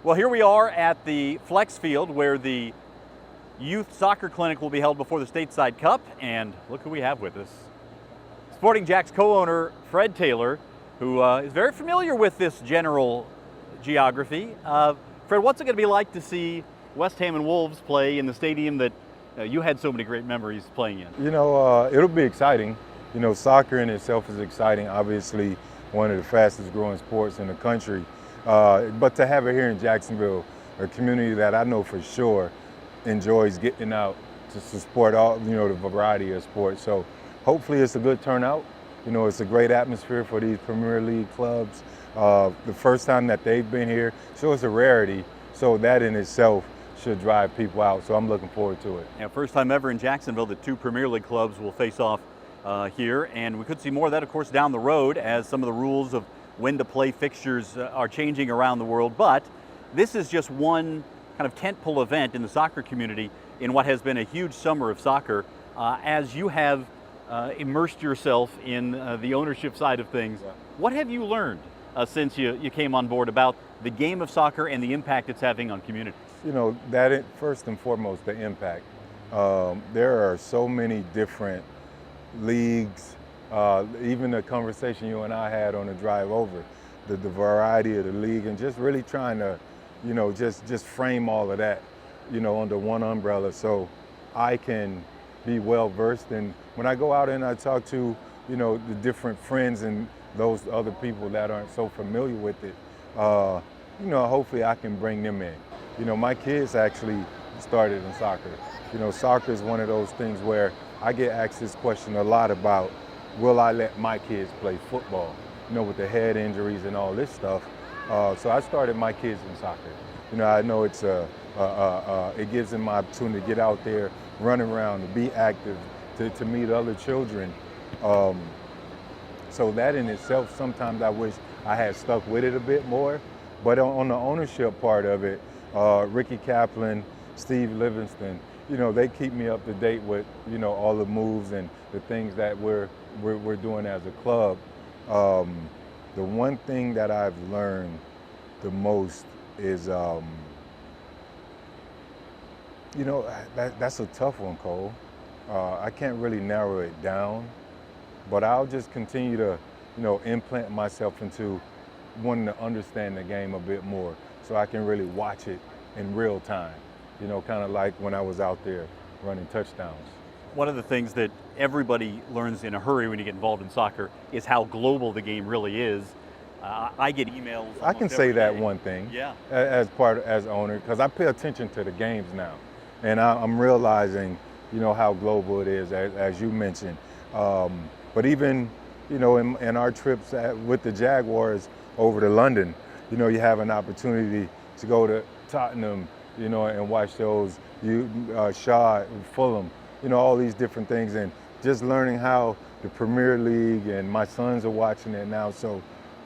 Well, here we are at the Flex Field where the youth soccer clinic will be held before the Stateside Cup, and look who we have with us. Sporting Jack's co-owner, Fred Taylor, who is very familiar with this general geography. Fred, what's it going to be like to see West Ham and Wolves play in the stadium that you had so many great memories playing in? You know, it'll be exciting. You know, soccer in itself is exciting, obviously one of the fastest growing sports in the country. But to have it here in Jacksonville, a community that I know for sure enjoys getting out to support all, you know, the variety of sports. So hopefully it's a good turnout. You know, it's a great atmosphere for these Premier League clubs. The first time that they've been here, so it's a rarity. So that in itself should drive people out. So I'm looking forward to it. Yeah, first time ever in Jacksonville that two Premier League clubs will face off here. And we could see more of that, of course, down the road as some of the rules of when to play fixtures are changing around the world. But this is just one kind of tentpole event in the soccer community in what has been a huge summer of soccer. As you have immersed yourself in the ownership side of things, what have you learned since you came on board about the game of soccer and the impact it's having on communities? You know, first and foremost, the impact. There are so many different leagues. Even the conversation you and I had on the drive over, the variety of the league, and just really trying to, you know, just frame all of that, you know, under one umbrella so I can be well versed. And when I go out and I talk to, you know, the different friends and those other people that aren't so familiar with it, you know, hopefully I can bring them in. You know, my kids actually started in soccer. You know, soccer is one of those things where I get asked this question a lot about, will I let my kids play football? You know, with the head injuries and all this stuff. So I started my kids in soccer. You know, I know it's it gives them my opportunity to get out there, run around, to be active, to meet other children. So that in itself, sometimes I wish I had stuck with it a bit more. But on the ownership part of it, Ricky Kaplan, Steve Livingston, you know, they keep me up to date with, you know, all the moves and the things that we're doing as a club. The one thing that I've learned the most is, you know, that's a tough one, Cole. I can't really narrow it down, but I'll just continue to, you know, implant myself into wanting to understand the game a bit more so I can really watch it in real time, you know, kind of like when I was out there running touchdowns. One of the things that everybody learns in a hurry when you get involved in soccer is how global the game really is. I get emails. I can say that one thing, yeah, as owner, because I pay attention to the games now, and I'm realizing, you know, how global it is, as you mentioned. But even, you know, in our trips with the Jaguars over to London, you know, you have an opportunity to go to Tottenham, you know, and watch those Shaw, Fulham, you know, all these different things, and just learning how the Premier League, and my sons are watching it now. So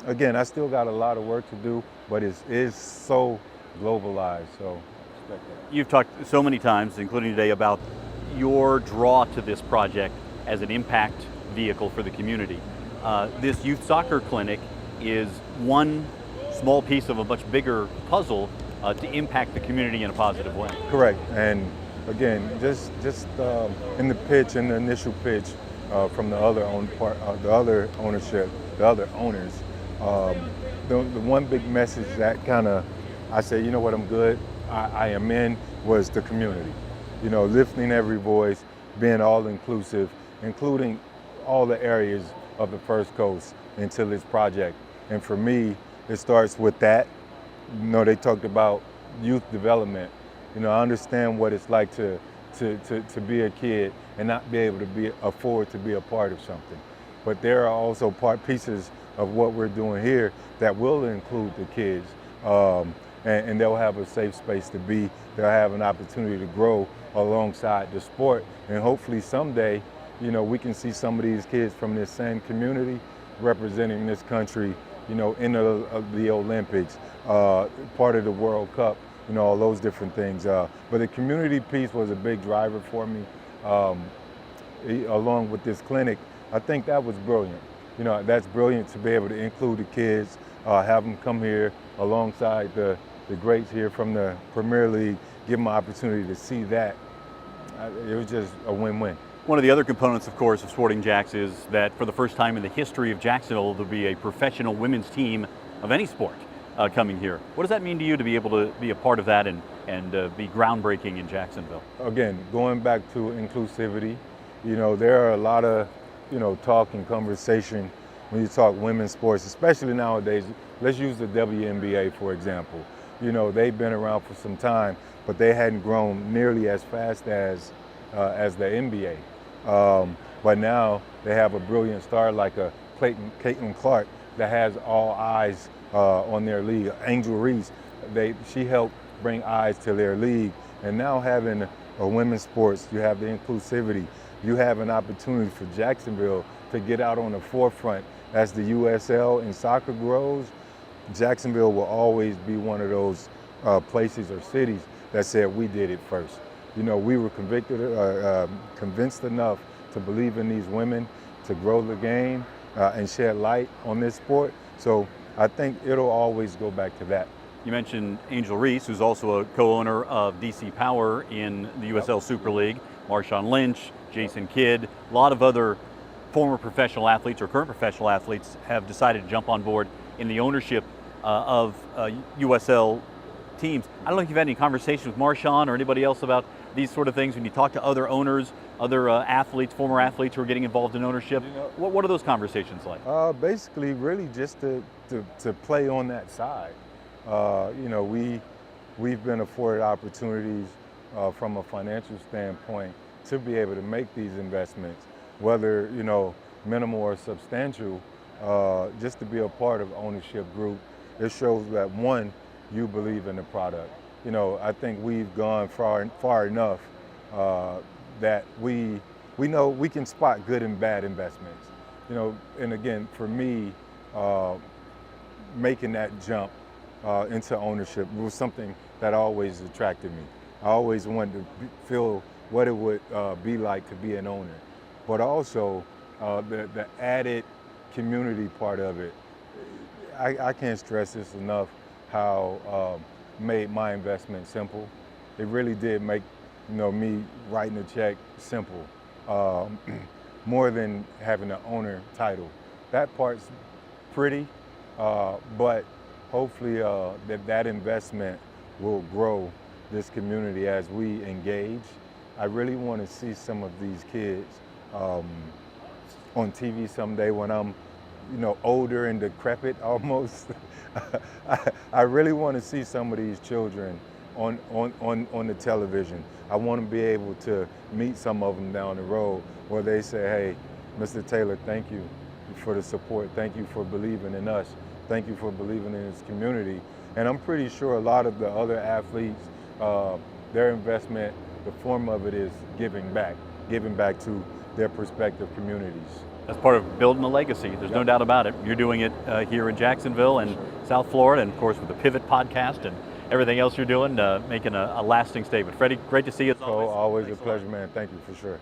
again, I still got a lot of work to do, but it is so globalized. So respect that. You've talked so many times, including today, about your draw to this project as an impact vehicle for the community. This youth soccer clinic is one small piece of a much bigger puzzle to impact the community in a positive way. Correct. And again, just in the pitch, in the initial pitch, from the other ownership, the other owners, the one big message that kind of I said, you know what, I'm good, I am in, was the community. You know, lifting every voice, being all inclusive, including all the areas of the First Coast into this project. And for me, it starts with that. You know, they talked about youth development. You know, I understand what it's like to be a kid and not be able to afford to be a part of something. But there are also pieces of what we're doing here that will include the kids, and they'll have a safe space to be. They'll have an opportunity to grow alongside the sport, and hopefully someday, you know, we can see some of these kids from this same community representing this country, you know, in the Olympics, part of the World Cup, you know, all those different things. But the community piece was a big driver for me, along with this clinic. I think that was brilliant. You know, that's brilliant to be able to include the kids, have them come here alongside the the greats here from the Premier League, give them an opportunity to see that. It was just a win-win. One of the other components, of course, of Sporting Jacks is that for the first time in the history of Jacksonville, there'll be a professional women's team of any sport coming here. What does that mean to you to be able to be a part of that and be groundbreaking in Jacksonville? Again, going back to inclusivity, there are a lot of, talk and conversation when you talk women's sports, especially nowadays. Let's use the WNBA, for example. They've been around for some time, but they hadn't grown nearly as fast as the NBA. But now they have a brilliant star like a Caitlin Clark that has all eyes on their league. Angel Reese, she helped bring eyes to their league. And now having a women's sports, you have the inclusivity. You have an opportunity for Jacksonville to get out on the forefront. As the USL and soccer grows, Jacksonville will always be one of those places or cities that said we did it first. We were convinced enough to believe in these women, to grow the game and shed light on this sport. So I think it'll always go back to that. You mentioned Angel Reese, who's also a co-owner of DC Power in the USL Super League, Marshawn Lynch, Jason Kidd, a lot of other former professional athletes or current professional athletes have decided to jump on board in the ownership of USL teams. I don't know if you've had any conversations with Marshawn or anybody else about these sort of things when you talk to other owners, other athletes, former athletes who are getting involved in ownership. What are those conversations like? Basically, really just to play on that side. We've been afforded opportunities from a financial standpoint to be able to make these investments, whether minimal or substantial, just to be a part of ownership group. It shows that, one, you believe in the product. I think we've gone far enough that we know we can spot good and bad investments. And again, for me, making that jump into ownership was something that always attracted me. I always wanted to feel what it would be like to be an owner, but also the added community part of it. I can't stress this enough, how made my investment simple. It really did make me writing a check simple, more than having an owner title. That part's pretty, but hopefully that investment will grow this community as we engage. I really want to see some of these kids on TV someday when I'm older and decrepit almost. I really want to see some of these children on the television. I want to be able to meet some of them down the road where they say, hey, Mr. Taylor, thank you for the support. Thank you for believing in us. Thank you for believing in this community. And I'm pretty sure a lot of the other athletes, their investment, the form of it is giving back to their prospective communities. That's part of building a legacy. There's no doubt about it. You're doing it here in Jacksonville and South Florida, and of course with the Pivot podcast and everything else you're doing, making a lasting statement. Freddie, great to see you. Always a pleasure, man. Thank you for sure.